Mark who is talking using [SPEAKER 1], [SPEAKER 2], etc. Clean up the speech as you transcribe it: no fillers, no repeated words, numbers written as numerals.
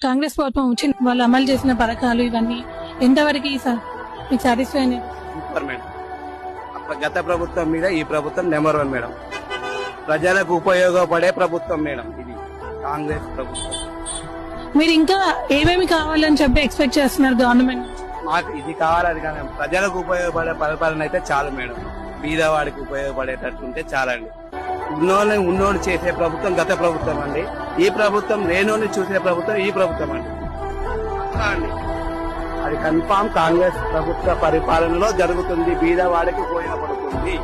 [SPEAKER 1] కాంగ్రెస్ ప్రభుత్వం వచ్చి వాళ్ళు అమలు చేసిన పథకాలు ఇవన్నీ ఎంతవరకు మీకు సాటిస్ఫై అని?
[SPEAKER 2] Super madam. గత ప్రభుత్వం మీద ఈ ప్రభుత్వం నెంబర్ 1 మేడం. ప్రజలకు ఉపయోగపడే ప్రభుత్వం మేడం ఇది కాంగ్రెస్ ప్రభుత్వం.
[SPEAKER 1] మీరు ఇంకా ఏమేమి కావాలని చెప్పి ఎక్స్పెక్ట్ చేస్తున్నారు గవర్నమెంట్?
[SPEAKER 2] మాకు ఇది కావాలని కానీ ప్రజలకు ఉపయోగపడే పరిపాలన అయితే చాలు మేడం. బీదవాడికి ఉపయోగపడేటట్టుంటే చాలండి. ఉన్నోళ్ళు చేసే ప్రభుత్వం గత ప్రభుత్వం అండి. ఈ ప్రభుత్వం లేనోళ్ళు చూసే ప్రభుత్వం ఈ ప్రభుత్వం అండి. అది కన్ఫామ్ కాంగ్రెస్ ప్రభుత్వ పరిపాలనలో జరుగుతుంది. బీదవాడికి ఉపయోగపడుతుంది.